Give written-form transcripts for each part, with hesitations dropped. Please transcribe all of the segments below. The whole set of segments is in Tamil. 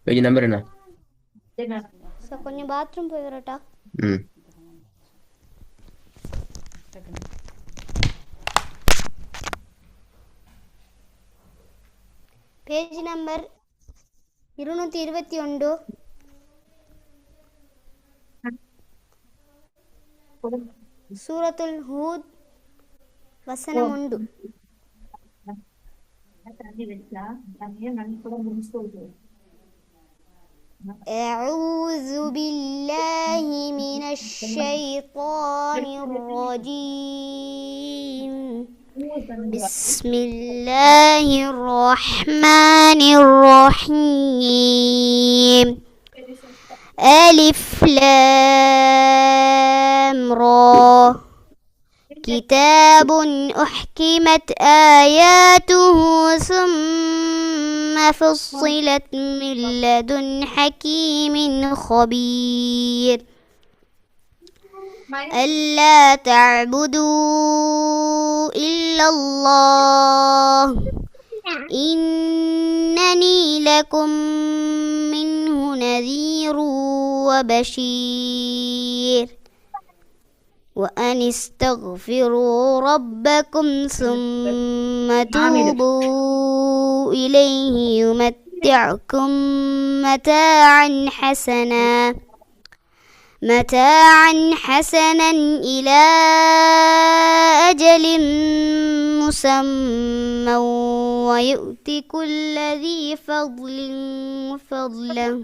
பேஜ் நம்பர் என்ன? சார் கொஞ்சம் பாத்ரூம் போய் வரட்டா? ம். Page number 221. சூரத்துல் ஹூத் வசனம் 1. أعوذ بالله من الشيطان الرجيم. بسم الله الرحمن الرحيم. ألف لام را كتاب أحكمت آياته ثم فصلت من لدن حكيم خبير. ألا تعبدوا إلا الله إنني لكم منه نذير وبشير. وأن استغفروا ربكم ثم توبوا إليه يمتعكم متاعا حسنا إلى أجل مسمى ويؤتي كل ذي فضل فضله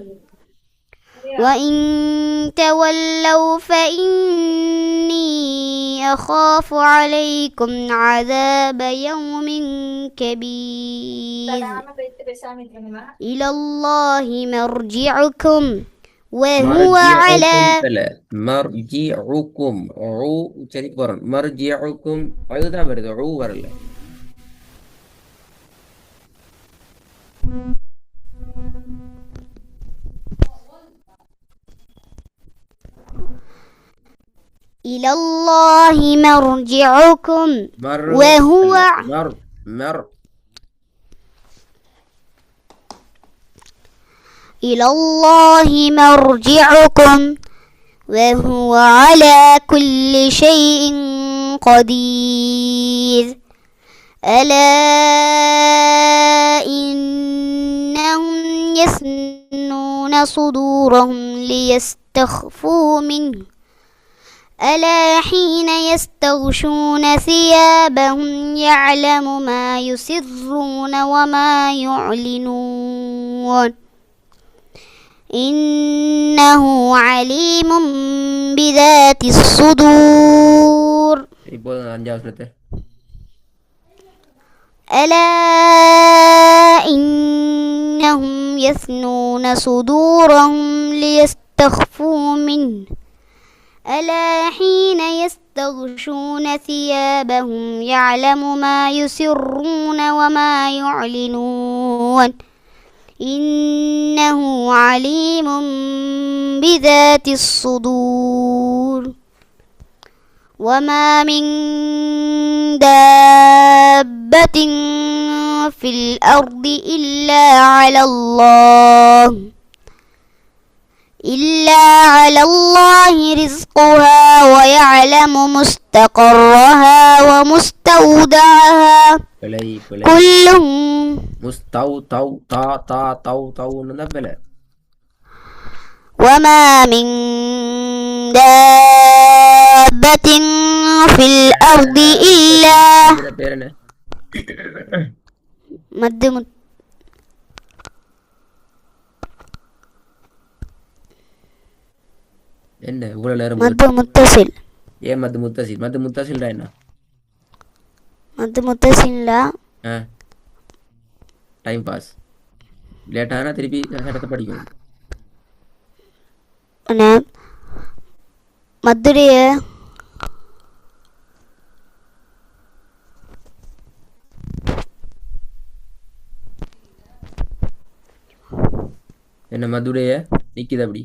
وإن تولوا فإني أخاف عليكم عذاب يوم كبير. إلى الله مرجعكم وهو على مرجعكم عو சரிக்கு போறோம். مرجعكم அதுதான் வருது, عو வரல. إلى الله مرجعكم وهو إلى الله مرجعكم وهو على كل شيء قدير. ألا إنهم يثنون صدورهم ليستخفوا منه ألا حين يستغشون ثيابهم يعلم ما يسرون وما يعلنون إنه عليم بذات الصدور. ألا إنهم يثنون صدورهم ليستخفوا منه ألا حين يستغشون ثيابهم يعلم ما يسرون وما يعلنون إنه عليم بذات الصدور. وما من دابة في الأرض إلا على الله رزقها ويعلم مستقرها ومستودعها كل وما من دابة في الأرض إلا என்ன இவ்வளவு நேரம் மது முத்தசில்? ஏன் மது முத்தசில்? மது முத்தசில்டா என்ன? மது முத்தசில்லா டைம் பாஸ். லேட்டானா திருப்பி சட்டத்தை படிக்கணும். மதுரைய என்ன மதுரைய நிக்குது அப்படி?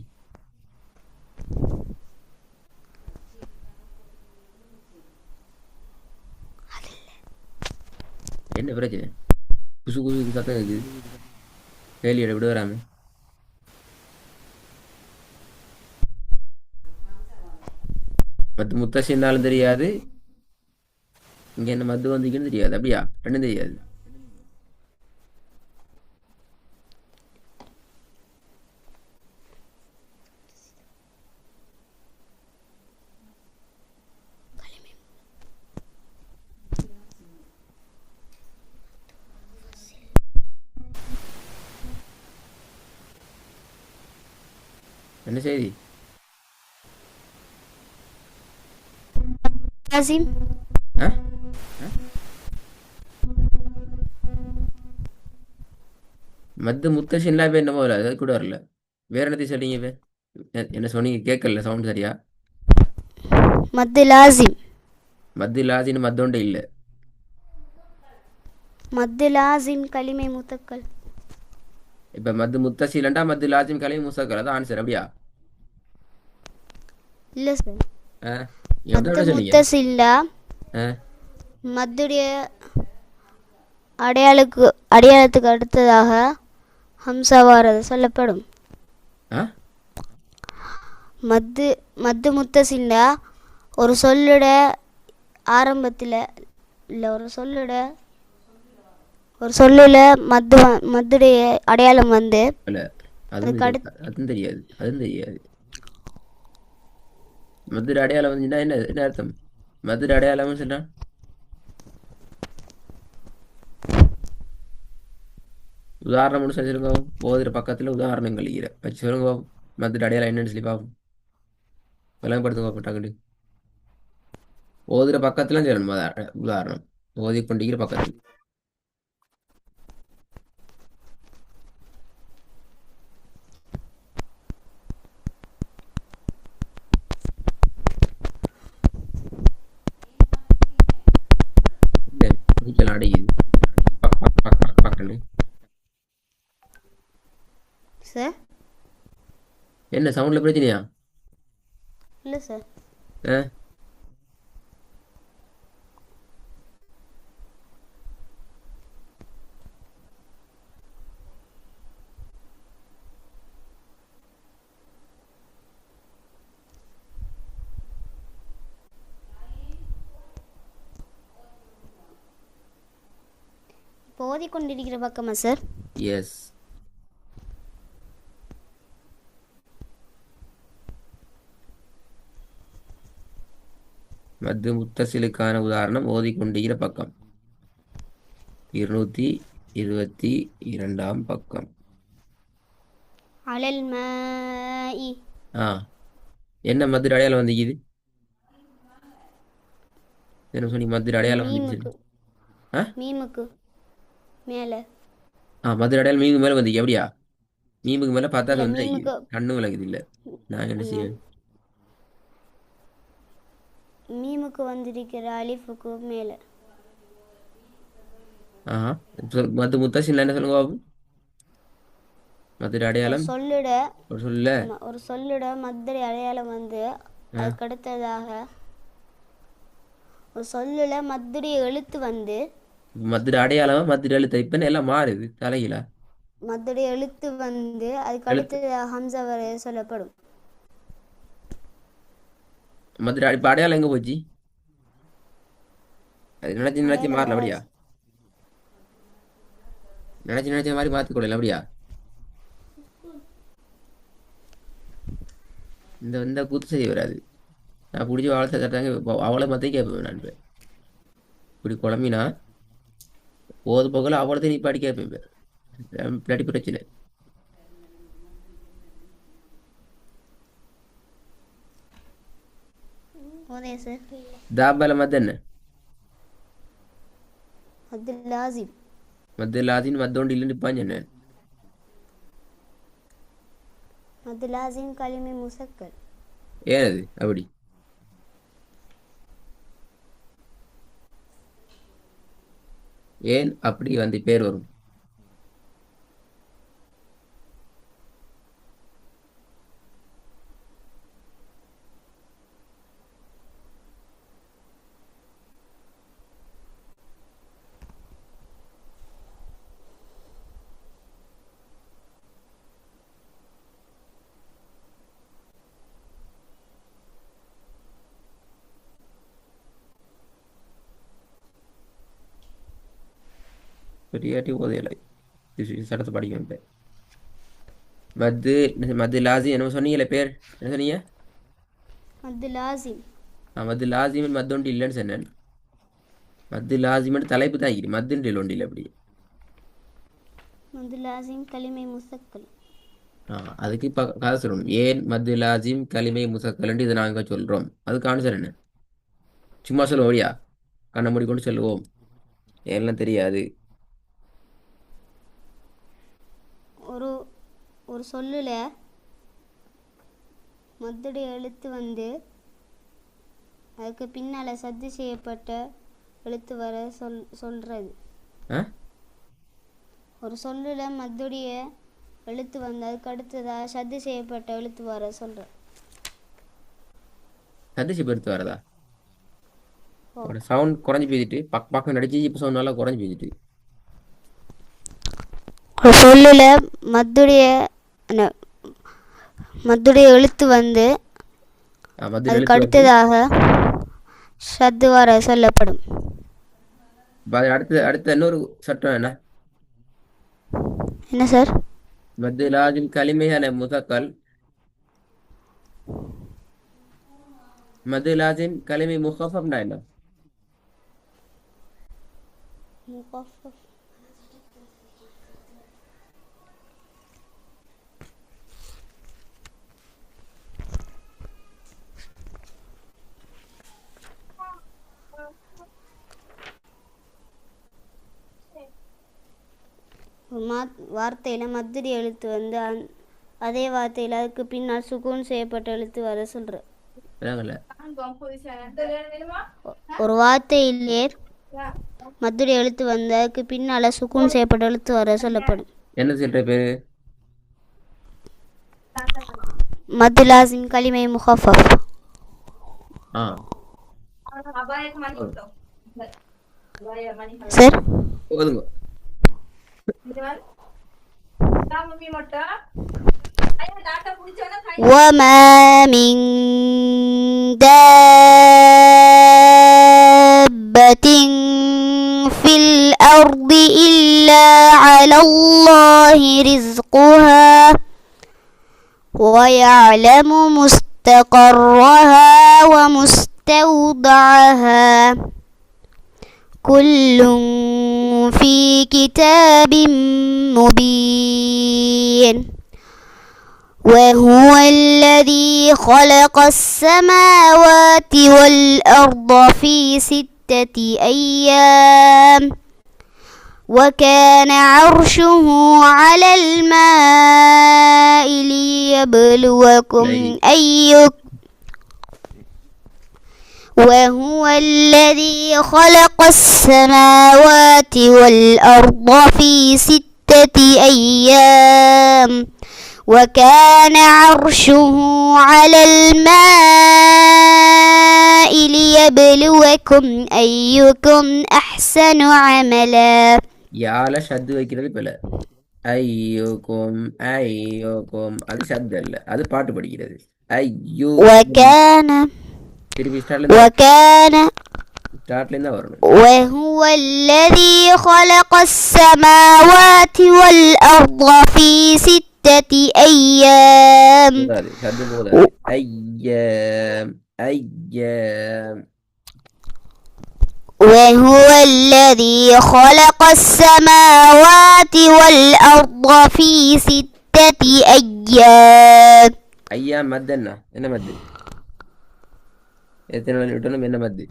என்ன பிரச்சனை? குசு குசு சத்தம் இருக்குது. கேள்வியோட விட வராம. மத்து முத்தசின்னாலும் தெரியாது. இங்க என்ன மத்து வந்திக்குன்னு தெரியாது. அப்படியா? ரெண்டும் தெரியாது. என்ன செய்தி? லாசிம் ஆ? மத்து முத்தசின்லாம் இப்ப என்னமோ வரல. அது கூட வரல. வேற என்னத்தையும் சொன்னீங்க இப்ப? என்ன சொன்னீங்க கேட்கல சவுண்ட் சரியா? மத்து லாசிம் மத்து லாசின்னு மத்தோண்டே இல்ல. மத்து லாசிம் கலிமை முத்தக்கல். இப்ப மத்து முத்தசிலண்டா மத்து லாசிம் கலையும் முசாக்கர். அதான் ஆன்சர். அப்படியா? இல்லை சார். ஆ? மத்து எவ்வளோ சொன்னீங்க? முத்தசில்லா ஆ? மத்துடைய அடையாளத்துக்கு அடுத்ததாக ஹம்சா வாரது சொல்லப்படும். ஆ? மத்து மத்து முத்தசில்லா ஒரு சொல்லோட ஆரம்பத்தில் இல்லை ஒரு சொல்லுல மத்துடைய அடையாளம் வந்து இல்ல. அதுக்கு அதுவும் தெரியாது. அதுவும் தெரியாது. மதுரை அடையாளம் வந்துச்சுன்னா என்ன அர்த்தம்? மதுரை அடையாளம்னு சொன்னா உதாரணம் ஒன்று சொல்லிருங்க. போதிர பக்கத்துல உதாரணம் கழிக்கிற வச்சு சொல்லுங்க. மதுரை அடையாளம் என்னன்னு சொல்லி பார்ப்போம். விளங்கப்படுத்துங்க போட்டாங்கட்டு. ஓதுற பக்கத்துல சொல்லணும். உதாரணம் ஓதி கொண்டிருக்கிற பக்கத்துல. நீச்சல் அடையுது. பக் பக் பக் பக் பக்கன்னு. சார் என்ன சவுண்ட்ல பிரச்சனையா? இல்லை சார். ஆ? இப்போ ஓதிக்கொண்டிருக்கிற பக்கமா சார்? எஸ். மது முத்தசிலுக்கான உதாரணம் ஓதிக்கொண்டிருக்கிற பக்கம் 222 பக்கம். அலல் மாஇ. ஆ? என்ன மதுரை அடையாளம் வந்துக்குது? என்ன சொன்னீங்க? மதுரை அடையாளம் வந்துச்சு. மீமுக்கு ஆ? மீமுக்கு மேலே. மதுரை அடையாளம் மீமுக்கு மேல வந்துக்கு. அப்படியா? மீமுக்கு மேல பார்த்தா இல்லை வந்து மீமுக்கு கண்ணு விளக்குது இல்ல. நான் என்ன செய்வேன்? மீமுக்கு வந்திருக்கிற அலிஃபுக்கு மேலே. ஆஹா. மது முத்தசின்ல என்ன சொல்லுங்க பாபு? மதுரை ஒரு அடையாளம் சொல்லுட ஒரு சொல்ல. ஒரு சொல்லுட மத்துடைய அடையாளம் வந்து அதுக்கடுத்ததாக ஒரு சொல்லுல மத்துடைய எழுத்து வந்து மதுரை அடையாளம் மதுரை எழுத்து இப்ப எல்லாம் மாறுது தலையில. மத்துடைய எழுத்து வந்து அதுக்கு எழுத்து அடுத்ததாக ஹம்சா வரை சொல்லப்படும். மதுரை இப்ப அடையாளம் எங்க போச்சு? அது நினைச்சு நினைச்சு மாறல. அடையாள அப்படியா? நினைச்சு நினைச்ச மாதிரி மாத்தி கொள்ளல. அப்படியா? இந்த கூத்து செய்ய வராது. நான் பிடிச்சி அவளை தட்டாங்க. அவளை மத்தையும் கேட்பேன். நான் இப்படி குழம்பினா போது போகல அவளை நீ பாடி கேட்பேன். பின்னாடி பிரச்சனை. ஓதே சார். தாபால மத்த என்ன? மத்து லாசிம். மத்த லாசின்னு மத்தோண்டு இல்லைன்னு நிப்பான் சொன்னேன். மத்து லாசிம் கலிமை முசக்கல். ஏன் அது அப்படி? ஏன் அப்படி வந்து பேர் வரும்? பெரியாட்டி ஓதையலை சட்டத்தை படிக்கணும் இப்போ. மத்து மத்து லாசிம் என்ன சொன்னீங்களே பேர் என்ன சொன்னீங்க? மத்து லாசிம். மத்து லாசிம் மத்தொண்டு இல்லைன்னு சொன்னேன். மத்து லாசிம்னு தலைப்பு தான் இருக்குது, மத்துண்டு இல்லை ஒன்று இல்லை அப்படி. மத்து லாசிம் கலிமை முசக்கல். அதுக்கு இப்போ கதை சொல்லணும். ஏன் மத்து லாசிம் கலிமை முசக்கல்ன்ட்டு இதை நாங்கள் சொல்கிறோம், அதுக்கு ஆன்சர் என்ன? சும்மா சொல்லுவோம் ஓடியா, கண்ணை மூடிக்கொண்டு சொல்லுவோம், எல்லாம் தெரியாது. ஒரு ஒரு சொல்லுல மத்துடைய எழுத்து வந்து அதுக்கு பின்னால் சத்து செய்யப்பட்ட எழுத்து வர சொல்கிறது. ஒரு சொல்லுல மத்துடைய எழுத்து வந்து அதுக்கு அடுத்ததாக சத்து செய்யப்பட்ட எழுத்து வர சொல்கிற. சத்து செய்யப்பட்டு வரதா? சவுண்ட் குறைஞ்சி போயிட்டு பக்கம் நடிச்சு இப்போ சவுண்ட் நல்லா குறைஞ்சி போயிட்டு. ஒரு சொல்லுல மத்துடைய எழுத்து வந்து அதுக்கு அடுத்ததாக சத்து வர சொல்லப்படும். அடுத்த இன்னொரு சட்டம் என்ன? என்ன சார்? மத்து லாசிம் கலிமையான முசக்கல், மத்து லாசிம் கலிமை முகஃபஃப்னா என்ன? வார்த்தையில் மத்துடி எழுத்து வந்து அதே வார்த்தையில் அதுக்கு பின்னால் சுகூன் செய்யப்பட்ட எழுத்து வர சொல்கிற. ஒரு வார்த்தையிலே மத்துடி எழுத்து வந்து அதுக்கு பின்னால் சுகூன் செய்யப்பட்ட எழுத்து வர சொல்லப்படும். என்ன சொல்ற பேரு? மத்து லாசிம் கலிமை முகஃபஃப். சார் போதுங்க. وما من دابة في الأرض إلا على الله رزقها ويعلم مستقرها ومستودعها كل في كتاب مبين وهو الذي خلق السماوات والأرض في 6 أيام وكان عرشه على الماء ليبلوكم أيكم وهو الذي خلق السماوات والأرض في 6 أيام وكان عرشه على الماء ليبلوكم أيكم أحسن عملا. யால சத்து வைக்கிறது போல ஐயோக்கும் ஐயோக்கும் அது சத்து அல்ல, அது பாட்டு படிக்கிறது. ஐயோ وكان வரணும். وهو الذي خلق السماوات والأرض في 6 أيام أيام أيام وهو الذي خلق السماوات والأرض في 6 أيام. أيام مدنا என்ன மத்து? எத்தனை நாள் விட்டணும் என்ன மத்து?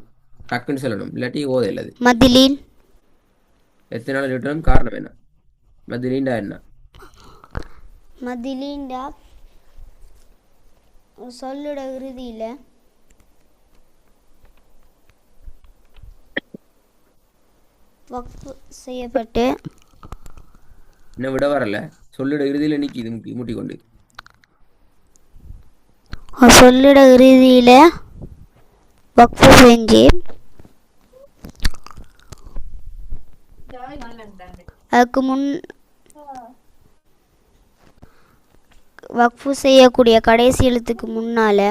டக்குன்னு சொல்லணும், இல்லாட்டி ஓத இல்லது. மதிலீன் எத்தனை நாள் விட்டணும் காரணம் என்ன? மதிலீண்டா என்ன? மதிலீண்டா ஒரு சொல்லோட இறுதியில் வக்ஃபு செய்யப்பட்டு இன்னும் விட வரல, சொல்லோட இறுதியில் நிற்கிது மூட்டிக்கொண்டு. சொல்லோட இறுதியில் வக்ஃபு செஞ்சு அதுக்கு முன் வக்ஃபு செய்யக்கூடிய கடைசி எழுத்துக்கு முன்னால்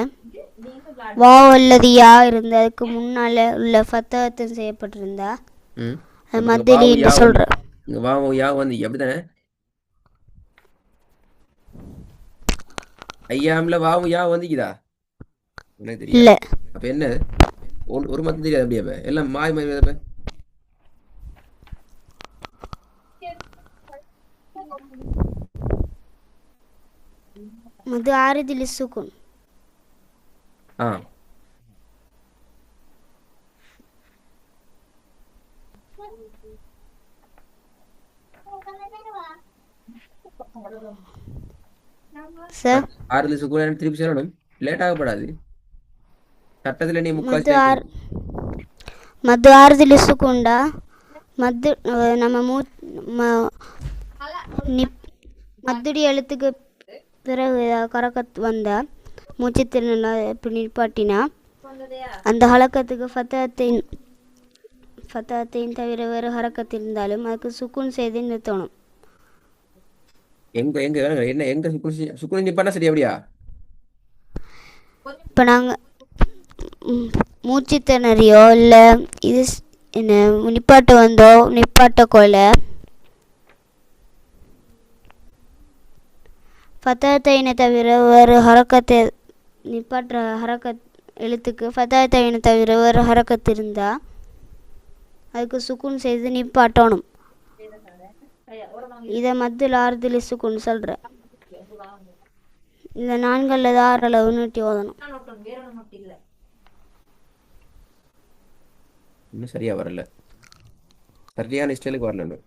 வாவ் அல்லது யா இருந்து அதுக்கு முன்னால் உள்ள ஃபத்தஹத்தும் செய்யப்பட்டிருந்தா அது மத்திலின்னு சொல்கிறேன். இங்க வாவும் யா வந்து அப்படித்தானே? ஐயாம்ல வாவும் யா வந்துக்குதா? எனக்கு தெரியாது. இல்லை. அப்ப என்ன ஒரு மத்தம் தெரியாது அப்படியே அப்ப. எல்லாம் மாய் மாய் வருது அப்ப. மது ஆறுதல் சுக்குன். ஆ சார், ஆறுல சுக்குன் திருப்பி சொல்லணும். லேட் ஆகப்படாது. சட்டத்துல நீ முக்கால் மது ஆறு சேர்க்கணும். மது ஆறுதல் சுக்குண்டா மது நம்ம நிப் மத்துடைய எழுத்துக்கு பிறகு கரக்கத் வந்தால் மூச்சு திறனா இப்படி நிப்பாட்டினா அந்த ஹலக்கத்துக்கு ஃபத்தத்தையும் தவிர வேறு ஹரக்கத் இருந்தாலும் அதுக்கு சுக்குன் செய்து நிறுத்தணும். எங்க எங்க என்ன எங்க சுக்குன் நிப்பாட்டா சரி அப்படியா? இப்போ நாங்கள் மூச்சு திணறியோ இல்லை இது என்ன நிப்பாட்ட வந்தோ நிப்பாட்ட கொலை ஃபத்தத்தைனை தவிர வேறு ஹரக்கத்தை நிப்பாட்டுற ஹரக்கத் எழுத்துக்கு ஃபத்தத்தைனை தவிர வேறு ஹரக்கத்து இருந்தால் அதுக்கு சுக்குன் செய்து நிப்பாட்டணும். இதை மத்தில் ஆறுதல் சுக்குன்னு சொல்கிறேன். இந்த 4 அல்லது 6 அளவு நீட்டி ஓதணும். இன்னும் சரியா வரல. சரியான ஸ்டைலுக்கு வரல.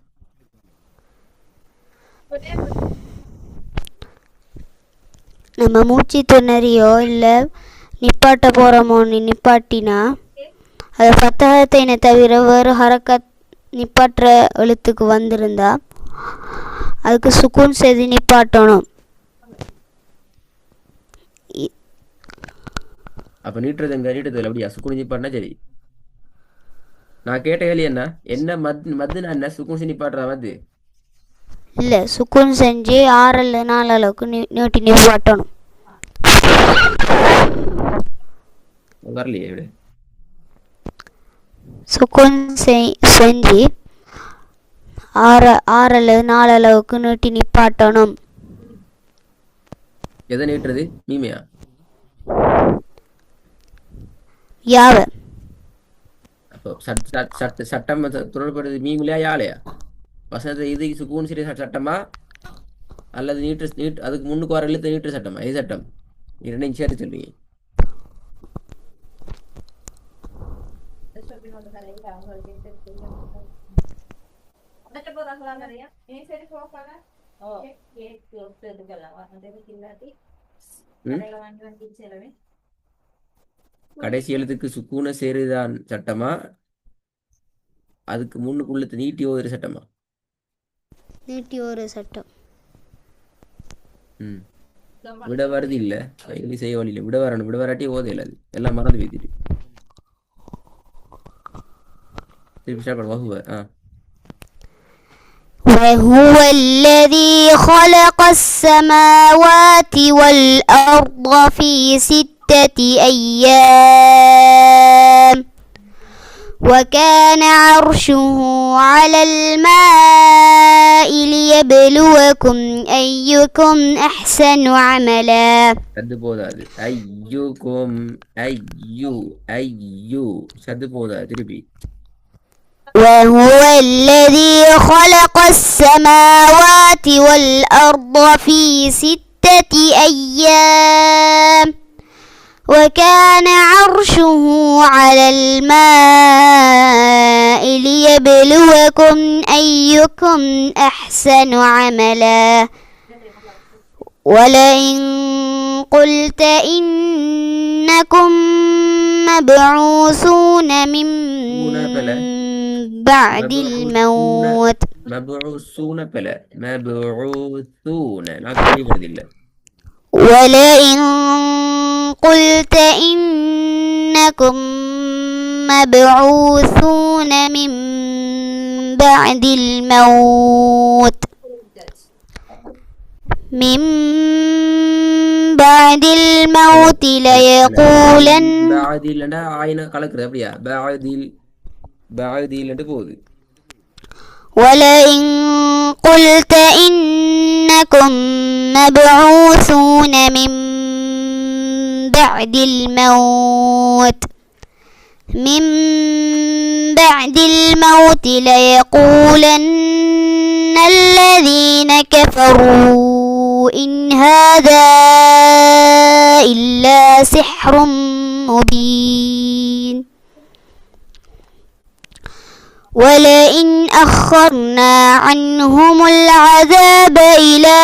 நம்ம மூச்சு திணறியோ இல்லை நிப்பாட்ட போகிறோமோ நிப்பாட்டினா அது ஃபத்தகத்தைனை தவிர வேறு ஹரக்கத் நிப்பாட்டுற எழுத்துக்கு வந்திருந்தா அதுக்கு சுக்குன் செய்து நிப்பாட்டணும். அப்ப நீட்டுறது எங்க நீட்டுறது அப்படியா? சுக்குன் நிப்பாட்டினா சரி. நான் கேட்ட கேள்வி என்ன மத்துனா என்ன? சுக்குன் நிப்பாட்டுறா வந்து இல்லை, சுக்குன் செஞ்சு 6 அல்லது 4 அளவுக்கு நீட்டி நிப்பாட்டணும். வரலையே இப்படி. சுக்குன் செஞ்சு 6 அல்லது 4 அளவுக்கு நீட்டி நிப்பாட்டணும். எதை நீட்டுறது? மீமையா? யாவ? அப்போ சட்டம் தொடர்படுறது மீமிலையா யாழையா? வசனத்தை இது சுக்குன் சரி சட்டமா அல்லது நீட்டு அதுக்கு முன்னுக்கு வர எழுத்து நீட்டு சட்டமா? இது சட்டம் இரண்டையும் சேர்த்து சொல்லுவீங்க. கடைசி எழுத்துக்கு சுக்கூன சேருதான் சட்டமா அதுக்கு முன்னுக்குள்ள நீட்டி ஓதுற சட்டமா? நீட்டி ஒரு சட்டம். விட வருது இல்ல கைலி செய்ய வழி இல்லை. விட வரணும். விட வராட்டி ஓதையில அது எல்லாம் மறந்து வைத்திட்டு திருப்பி ஸ்டார்ட் பண்ண வகுவ. وهو الذي خلق السماوات والأرض في 6 أيام وكان عرشه على الماء ليبلوكم أيكم أحسن عملا. சத்து போதாது. ஐயுக்கும் ஐயு சத்து போதாது. திருப்பி وهو الذي خلق السماوات والأرض في 6 أيام وكان عرشه على الماء ليبلوكم أيكم أحسن عملا. ولئن قلت إنكم مبعوثون من بعد الموت مبعوثون بلا مبعوثون لا كلمة إلا. ولئن قلت إنكم مبعوثون من بعد الموت ليقولن بعد இல்லனா ஆயின கலக்குறது அப்படியா? بعد இல்லன்னு போகுது. ولئن قلت إنكم مبعوثون من بعد الموت ليقولن الذين كفروا إن هذا إلا سحر مبين ولئن أخرنا عنهم العذاب إلى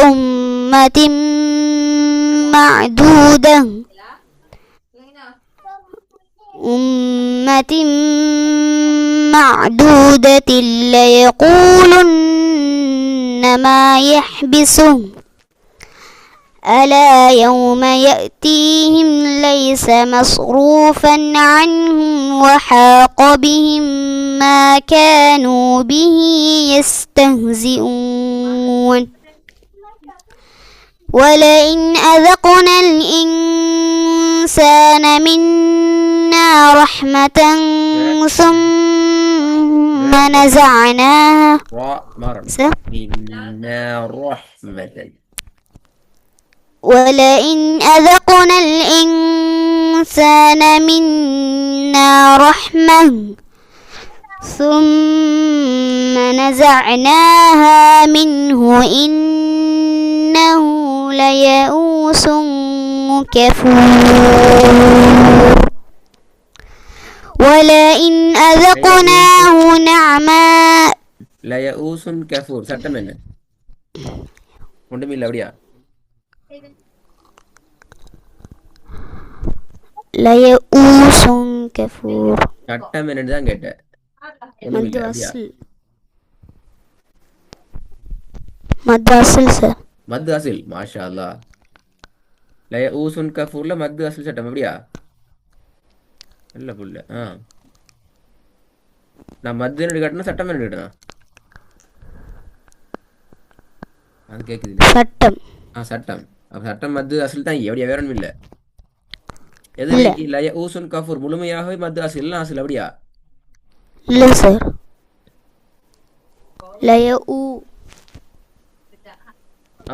أمة معدودة ليقولن ما يحبسه ألا يوم يأتيهم ليس مصروفا عنهم وحاق بهم ما كانوا به يستهزئون ولئن أذقنا الإنسان منا رحمة ثم نزعناها منا رحمة ولئن أذقنا الإنسان منا رحمة ثم نزعناها منه إنه ليئوس كفور ولئن أذقناه نعماء ليئوس كفور சட்டம் என்ன ஒன்றுமில்லை அப்படியா ليئوس كفور சட்டம் என்னன்னு தான் கேட்டேன் மத் அசில் சார் மத் அசில் மாஷா அல்லாஹ் லயஊசுன் கஃபூர்ல மத் அசில் சட்டம் அப்படியா நல்ல புள்ள நான் மத் என்ன கேட்டேன்னா சட்டம் என்ன கேட்டேன் அது கேக்குது சட்டம் சட்டம் அப்ப சட்டம் மத் அசில் தான் எப்படியா வேற ஒன்றும் இல்லை எது லயஊசுன் கஃபூர் முழுமையாகவே மத் அசில் அசில் அப்படியா இல்ல சார் லயஊ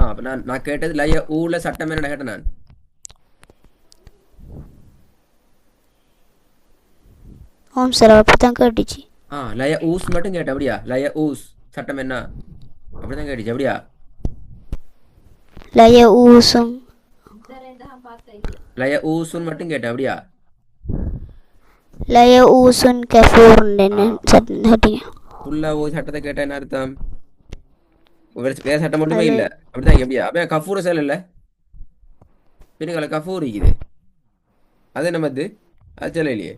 அப்ப நான் கேட்டது லய ஊல சட்டம் என்ன கேட்டேன் நான் ஆம் சார் அப்படித்தான் கேட்டுச்சு லய ஊஸ் மட்டும் கேட்டேன் அப்படியா லய ஊஸ் சட்டம் என்ன அப்படிதான் கேட்டுச்சு அப்படியா லய ஊசும் லய ஊசுன் மட்டும் கேட்டேன் அப்படியா லய ஊசுன் கஃபூர் கேட்டீங்க ஃபுல்லா ஓ சட்டத்தை கேட்டேன் என்ன அர்த்தம் வேற சட்டம் மட்டுமே இல்ல அப்படிதான் எப்படியா அப்படியே கஃபூர் சேல் இல்ல பின்னுக்கால கஃபூர் இருக்குது அது என்ன மத்து அது சேல இல்லையே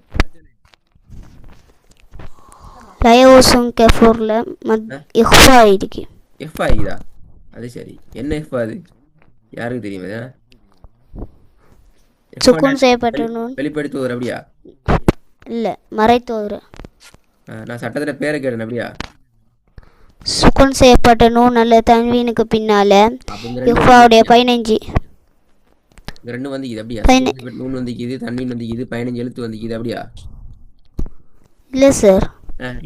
லயஊசும் கஃபூர்ல இஃபா இருக்கு இஃபா இருக்குதா அது சரி என்ன இஃபா அது யாருக்கு தெரியுமா சுக்குன் செய்யப்பட்ட நூன் வெளிப்படுத்துவர் அப்படியா இல்ல மறைத்தோர் நான் சட்டத்துல பேரை கேட்டேன் அப்படியா சுக்குன் செய்யப்பட்ட நூன் அல்ல தன்வீனுக்கு பின்னால இஃபாவுடைய 15 ரெண்டு வந்துக்குது அப்படியா நூன் வந்துக்குது தன்வீன் வந்துக்குது 15 எழுத்து வந்துக்குது அப்படியா இல்ல சார்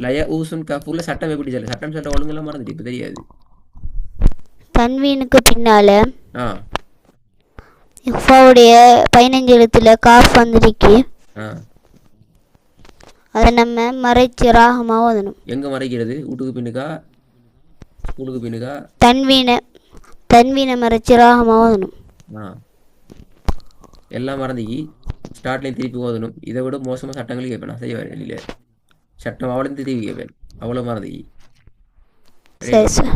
லய ஊசுன் கஃபூர்ல சட்டம் எப்படி சொல்ல சட்டம் சட்டம் ஒழுங்கெல்லாம் மறந்துட்டு இப்ப தெரியாது தன்வீனுக்கு பின்னால இஃபாவுடைய 15 எழுத்துல காஃப் வந்திருக்கு அதை நம்ம மறைச்சு ராகமா ஓதணும் எங்க மறைக்கிறது வீட்டுக்கு பின்னுக்கா ஸ்கூலுக்கு பின்னுக்கா தன்வீனை மறைச்சு ராகமா ஓதணும் எல்லாம் மறந்துக்கி ஸ்டார்ட்லையும் திருப்பி ஓதணும் இதை விட மோசமாக சட்டங்கள் கேட்பேன் நான் செய்வேன் இல்லை சட்டம் அவ்வளோ திருப்பி கேட்பேன் அவ்வளோ மறந்துக்கி சரி சார்